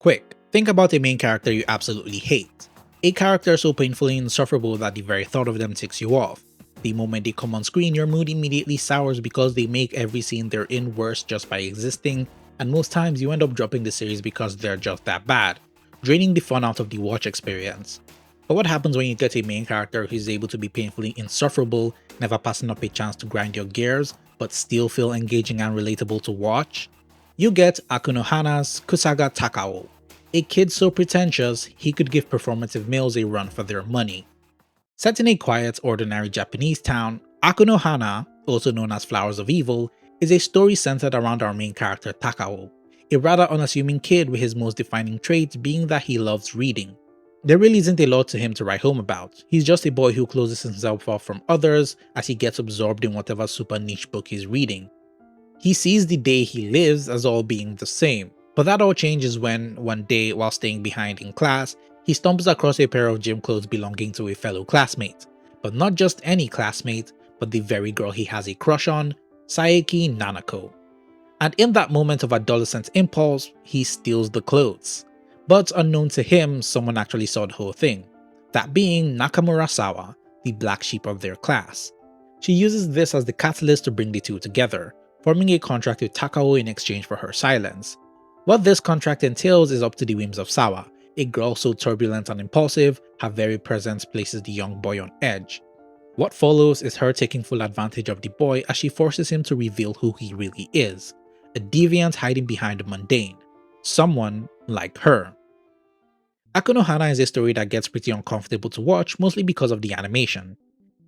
Quick, think about a main character you absolutely hate. A character so painfully insufferable that the very thought of them ticks you off. The moment they come on screen, your mood immediately sours because they make every scene they're in worse just by existing, and most times you end up dropping the series because they're just that bad, draining the fun out of the watch experience. But what happens when you get a main character who is able to be painfully insufferable, never passing up a chance to grind your gears, but still feel engaging and relatable to watch? You get Aku No Hana's Kusaga Takao, a kid so pretentious he could give performative males a run for their money. Set in a quiet, ordinary Japanese town, Aku No Hana, also known as Flowers of Evil, is a story centered around our main character Takao, a rather unassuming kid with his most defining trait being that he loves reading. There really isn't a lot to him to write home about. He's just a boy who closes himself off from others as he gets absorbed in whatever super niche book he's reading. He sees the day he lives as all being the same, but that all changes when, one day while staying behind in class, he stumbles across a pair of gym clothes belonging to a fellow classmate. But not just any classmate, but the very girl he has a crush on, Saeki Nanako. And in that moment of adolescent impulse, he steals the clothes. But unknown to him, someone actually saw the whole thing, that being Nakamura Sawa, the black sheep of their class. She uses this as the catalyst to bring the two together, forming a contract with Takao in exchange for her silence. What this contract entails is up to the whims of Sawa, a girl so turbulent and impulsive, her very presence places the young boy on edge. What follows is her taking full advantage of the boy as she forces him to reveal who he really is, a deviant hiding behind the mundane, someone like her. Aku No Hana is a story that gets pretty uncomfortable to watch, mostly because of the animation.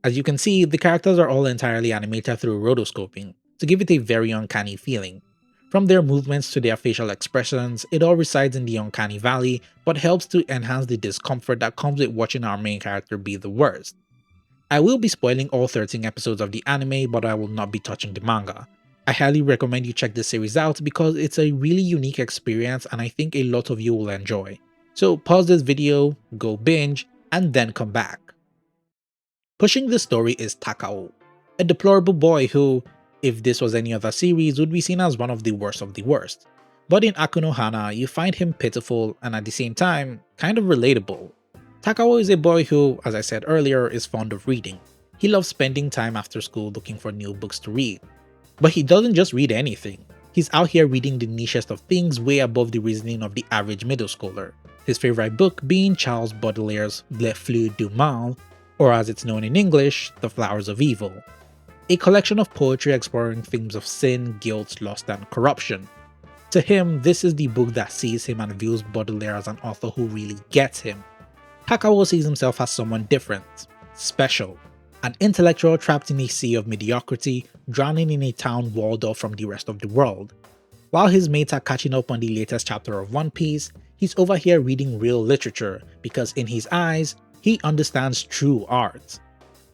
As you can see, the characters are all entirely animated through rotoscoping, to give it a very uncanny feeling. From their movements to their facial expressions, it all resides in the uncanny valley, but helps to enhance the discomfort that comes with watching our main character be the worst. I will be spoiling all 13 episodes of the anime, but I will not be touching the manga. I highly recommend you check this series out because it's a really unique experience and I think a lot of you will enjoy. So pause this video, go binge, and then come back. Pushing the story is Takao, a deplorable boy who, if this was any other series, would be seen as one of the worst of the worst. But in Aku No Hana, you find him pitiful and at the same time, kind of relatable. Takao is a boy who, as I said earlier, is fond of reading. He loves spending time after school looking for new books to read. But he doesn't just read anything. He's out here reading the nichest of things way above the reasoning of the average middle schooler. His favorite book being Charles Baudelaire's Les Fleurs du Mal, or as it's known in English, The Flowers of Evil. A collection of poetry exploring themes of sin, guilt, lust, and corruption. To him, this is the book that sees him and views Baudelaire as an author who really gets him. Takao sees himself as someone different, special, an intellectual trapped in a sea of mediocrity, drowning in a town walled off from the rest of the world. While his mates are catching up on the latest chapter of One Piece, he's over here reading real literature because in his eyes, he understands true art.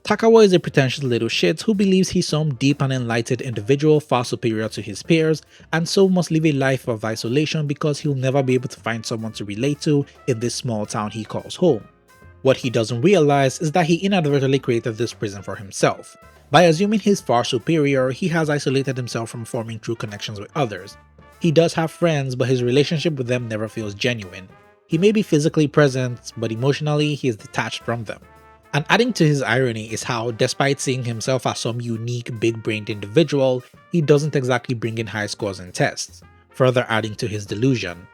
Takao is a pretentious little shit who believes he's some deep and enlightened individual far superior to his peers and so must live a life of isolation because he'll never be able to find someone to relate to in this small town he calls home. What he doesn't realize is that he inadvertently created this prison for himself. By assuming he's far superior, he has isolated himself from forming true connections with others. He does have friends, but his relationship with them never feels genuine. He may be physically present, but emotionally he is detached from them. And adding to his irony is how, despite seeing himself as some unique, big-brained individual, he doesn't exactly bring in high scores in tests, further adding to his delusion.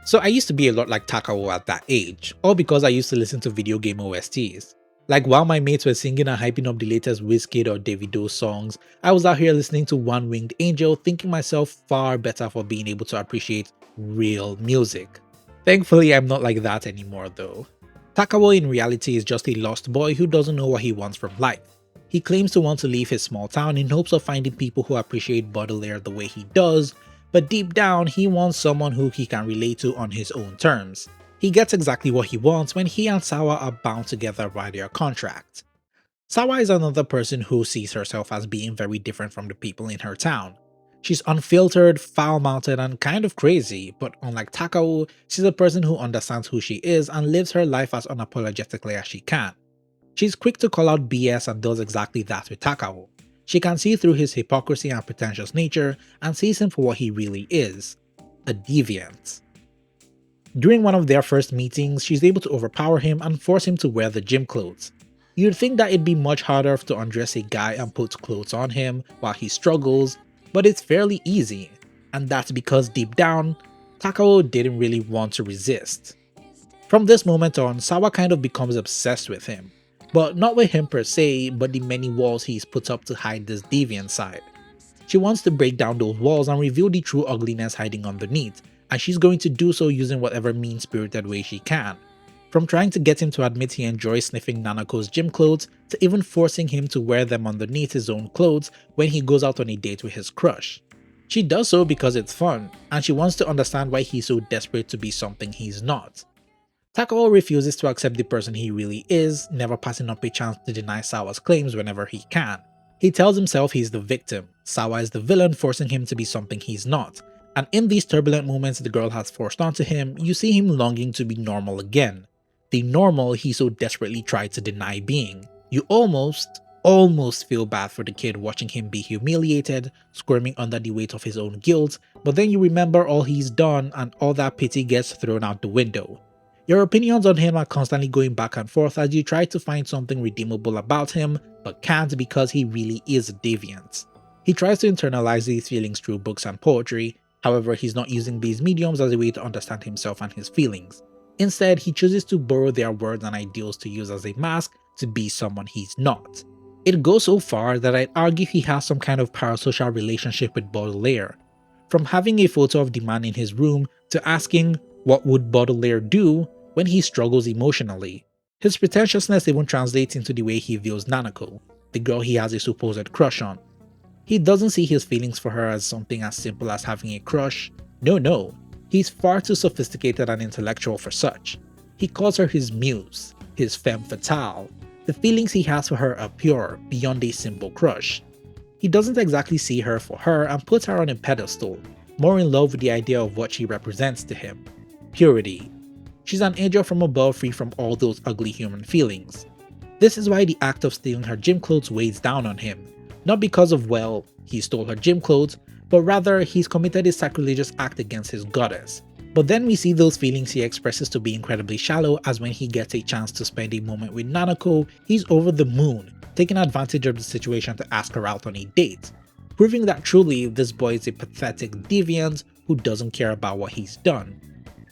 So I used to be a lot like Takao at that age, all because I used to listen to video game OSTs. Like while my mates were singing and hyping up the latest Wizkid or Davido songs, I was out here listening to One Winged Angel thinking myself far better for being able to appreciate real music. Thankfully I'm not like that anymore though. Takao in reality is just a lost boy who doesn't know what he wants from life. He claims to want to leave his small town in hopes of finding people who appreciate Baudelaire the way he does, but deep down he wants someone who he can relate to on his own terms. He gets exactly what he wants when he and Sawa are bound together by their contract. Sawa is another person who sees herself as being very different from the people in her town. She's unfiltered, foul-mouthed, and kind of crazy, but unlike Takao, she's a person who understands who she is and lives her life as unapologetically as she can. She's quick to call out BS and does exactly that with Takao. She can see through his hypocrisy and pretentious nature and sees him for what he really is, a deviant. During one of their first meetings, she's able to overpower him and force him to wear the gym clothes. You'd think that it'd be much harder to undress a guy and put clothes on him while he struggles, but it's fairly easy, and that's because deep down, Takao didn't really want to resist. From this moment on, Sawa kind of becomes obsessed with him, but not with him per se, but the many walls he's put up to hide this deviant side. She wants to break down those walls and reveal the true ugliness hiding underneath, and she's going to do so using whatever mean-spirited way she can. From trying to get him to admit he enjoys sniffing Nanako's gym clothes, to even forcing him to wear them underneath his own clothes when he goes out on a date with his crush. She does so because it's fun, and she wants to understand why he's so desperate to be something he's not. Takao refuses to accept the person he really is, never passing up a chance to deny Sawa's claims whenever he can. He tells himself he's the victim, Sawa is the villain forcing him to be something he's not, and in these turbulent moments the girl has forced onto him, you see him longing to be normal again. The normal he so desperately tried to deny being. You almost feel bad for the kid watching him be humiliated, squirming under the weight of his own guilt, but then you remember all he's done and all that pity gets thrown out the window. Your opinions on him are constantly going back and forth as you try to find something redeemable about him, but can't because he really is a deviant. He tries to internalize these feelings through books and poetry, however he's not using these mediums as a way to understand himself and his feelings. Instead, he chooses to borrow their words and ideals to use as a mask to be someone he's not. It goes so far that I'd argue he has some kind of parasocial relationship with Baudelaire. From having a photo of the man in his room to asking, what would Baudelaire do when he struggles emotionally? His pretentiousness even translates into the way he views Nanako, the girl he has a supposed crush on. He doesn't see his feelings for her as something as simple as having a crush. No, he's far too sophisticated and intellectual for such. He calls her his muse, his femme fatale. The feelings he has for her are pure, beyond a simple crush. He doesn't exactly see her for her and puts her on a pedestal, more in love with the idea of what she represents to him. Purity. She's an angel from above, free from all those ugly human feelings. This is why the act of stealing her gym clothes weighs down on him. Not because of, well, he stole her gym clothes, but rather he's committed a sacrilegious act against his goddess. But then we see those feelings he expresses to be incredibly shallow, as when he gets a chance to spend a moment with Nanako, he's over the moon, taking advantage of the situation to ask her out on a date, proving that truly this boy is a pathetic deviant who doesn't care about what he's done.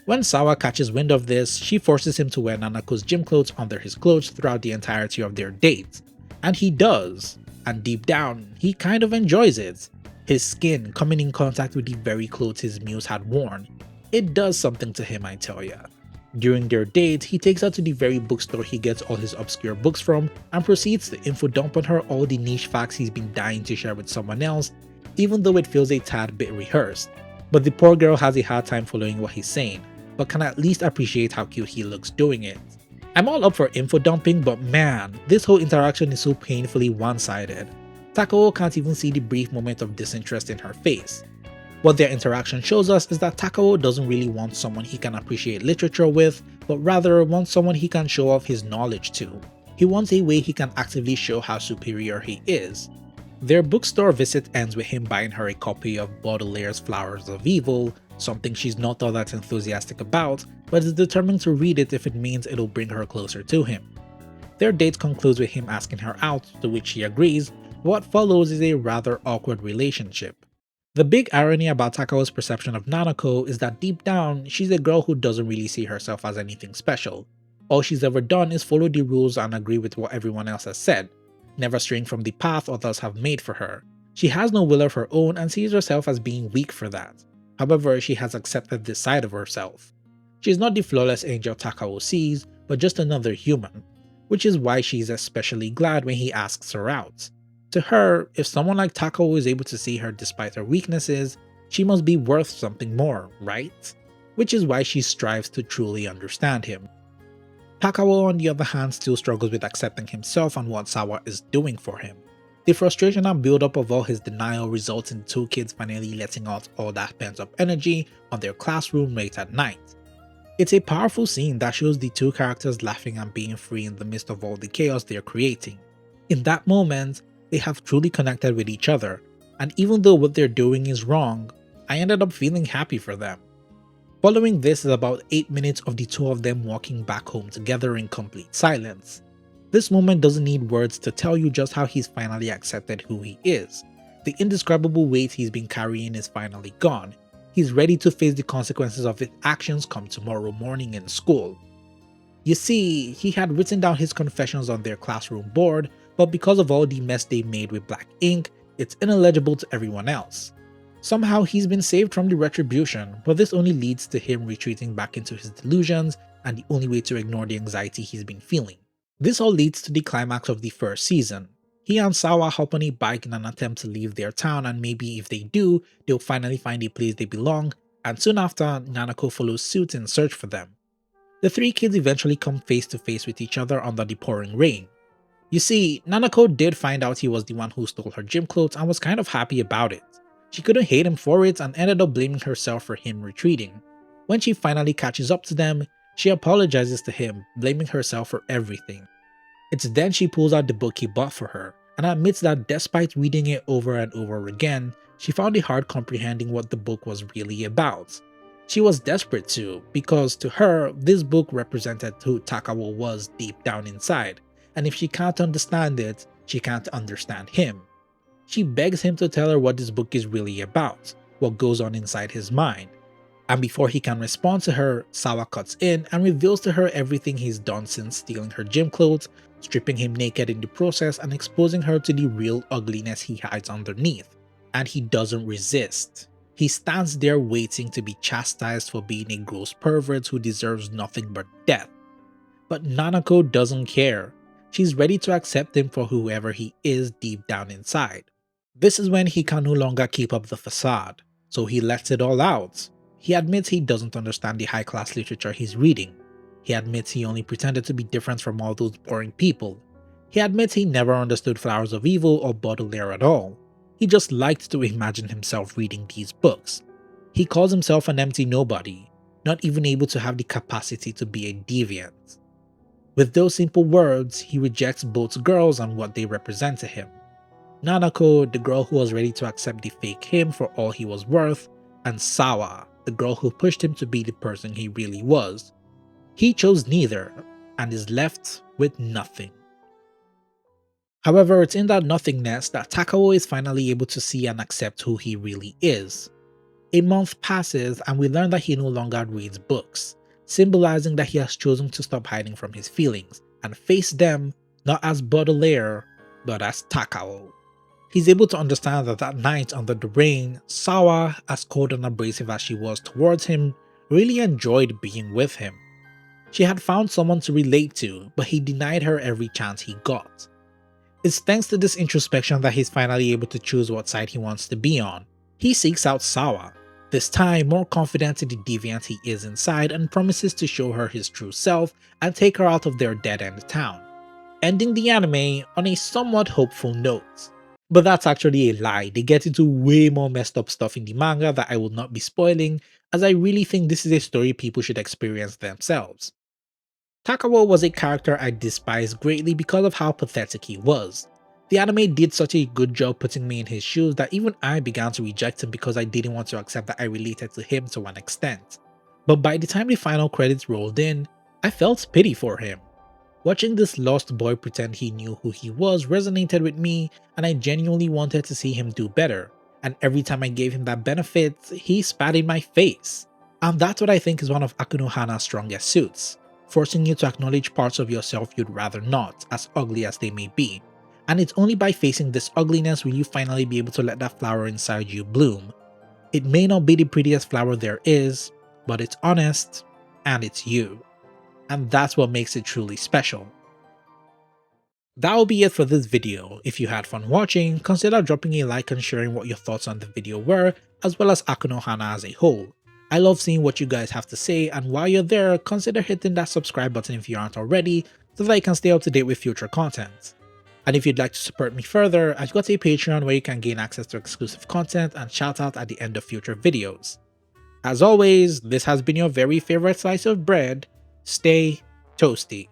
When Sawa catches wind of this, she forces him to wear Nanako's gym clothes under his clothes throughout the entirety of their date. And he does, and deep down, he kind of enjoys it. His skin coming in contact with the very clothes his muse had worn. It does something to him, I tell ya. During their date, he takes her to the very bookstore he gets all his obscure books from and proceeds to info dump on her all the niche facts he's been dying to share with someone else, even though it feels a tad bit rehearsed. But the poor girl has a hard time following what he's saying, but can at least appreciate how cute he looks doing it. I'm all up for info dumping, but man, this whole interaction is so painfully one-sided. Takao can't even see the brief moment of disinterest in her face. What their interaction shows us is that Takao doesn't really want someone he can appreciate literature with, but rather wants someone he can show off his knowledge to. He wants a way he can actively show how superior he is. Their bookstore visit ends with him buying her a copy of Baudelaire's Flowers of Evil, something she's not all that enthusiastic about, but is determined to read it if it means it'll bring her closer to him. Their date concludes with him asking her out, to which she agrees. What follows is a rather awkward relationship. The big irony about Takao's perception of Nanako is that deep down, she's a girl who doesn't really see herself as anything special. All she's ever done is follow the rules and agree with what everyone else has said, never straying from the path others have made for her. She has no will of her own and sees herself as being weak for that. However, she has accepted this side of herself. She's not the flawless angel Takao sees, but just another human, which is why she's especially glad when he asks her out. To her, if someone like Takao is able to see her despite her weaknesses, she must be worth something more, right? Which is why she strives to truly understand him. Takao, on the other hand, still struggles with accepting himself and what Sawa is doing for him. The frustration and build-up of all his denial results in two kids finally letting out all that pent-up energy on their classroom late at night. It's a powerful scene that shows the two characters laughing and being free in the midst of all the chaos they're creating. In that moment, they have truly connected with each other, and even though what they're doing is wrong, I ended up feeling happy for them. Following this is about 8 minutes of the two of them walking back home together in complete silence. This moment doesn't need words to tell you just how he's finally accepted who he is. The indescribable weight he's been carrying is finally gone. He's ready to face the consequences of his actions come tomorrow morning in school. You see, he had written down his confessions on their classroom board, but because of all the mess they made with black ink, it's ineligible to everyone else. Somehow he's been saved from the retribution, but this only leads to him retreating back into his delusions and the only way to ignore the anxiety he's been feeling. This all leads to the climax of the first season. He and Sawa hop on a bike in an attempt to leave their town, and maybe if they do, they'll finally find a place they belong, and soon after, Nanako follows suit in search for them. The three kids eventually come face to face with each other under the pouring rain. You see, Nanako did find out he was the one who stole her gym clothes and was kind of happy about it. She couldn't hate him for it and ended up blaming herself for him retreating. When she finally catches up to them, she apologizes to him, blaming herself for everything. It's then she pulls out the book he bought for her, and admits that despite reading it over and over again, she found it hard comprehending what the book was really about. She was desperate to, because to her, this book represented who Takao was deep down inside, and if she can't understand it, she can't understand him. She begs him to tell her what this book is really about, what goes on inside his mind. And before he can respond to her, Sawa cuts in and reveals to her everything he's done since stealing her gym clothes, stripping him naked in the process and exposing her to the real ugliness he hides underneath. And he doesn't resist. He stands there waiting to be chastised for being a gross pervert who deserves nothing but death. But Nanako doesn't care. She's ready to accept him for whoever he is deep down inside. This is when he can no longer keep up the facade, so he lets it all out. He admits he doesn't understand the high-class literature he's reading. He admits he only pretended to be different from all those boring people. He admits he never understood Flowers of Evil or Baudelaire at all. He just liked to imagine himself reading these books. He calls himself an empty nobody, not even able to have the capacity to be a deviant. With those simple words, he rejects both girls and what they represent to him. Nanako, the girl who was ready to accept the fake him for all he was worth, and Sawa, the girl who pushed him to be the person he really was. He chose neither, and is left with nothing. However, it's in that nothingness that Takao is finally able to see and accept who he really is. A month passes and we learn that he no longer reads books, symbolizing that he has chosen to stop hiding from his feelings and face them not as Baudelaire, but as Takao. He's able to understand that that night under the rain, Sawa, as cold and abrasive as she was towards him, really enjoyed being with him. She had found someone to relate to, but he denied her every chance he got. It's thanks to this introspection that he's finally able to choose what side he wants to be on. He seeks out Sawa, this time more confident in the deviant he is inside, and promises to show her his true self and take her out of their dead-end town, ending the anime on a somewhat hopeful note. But that's actually a lie. They get into way more messed up stuff in the manga that I will not be spoiling, as I really think this is a story people should experience themselves. Takao was a character I despised greatly because of how pathetic he was. The anime did such a good job putting me in his shoes that even I began to reject him because I didn't want to accept that I related to him to an extent. But by the time the final credits rolled in, I felt pity for him. Watching this lost boy pretend he knew who he was resonated with me, and I genuinely wanted to see him do better, and every time I gave him that benefit, he spat in my face. And that's what I think is one of Aku No Hana's strongest suits, forcing you to acknowledge parts of yourself you'd rather not, as ugly as they may be. And it's only by facing this ugliness will you finally be able to let that flower inside you bloom. It may not be the prettiest flower there is, but it's honest, and it's you. And that's what makes it truly special. That'll be it for this video. If you had fun watching, consider dropping a like and sharing what your thoughts on the video were, as well as Aku No Hana as a whole. I love seeing what you guys have to say, and while you're there, consider hitting that subscribe button if you aren't already, so that you can stay up to date with future content. And if you'd like to support me further, I've got a Patreon where you can gain access to exclusive content and shout out at the end of future videos. As always, this has been your very favorite slice of bread. Stay toasty.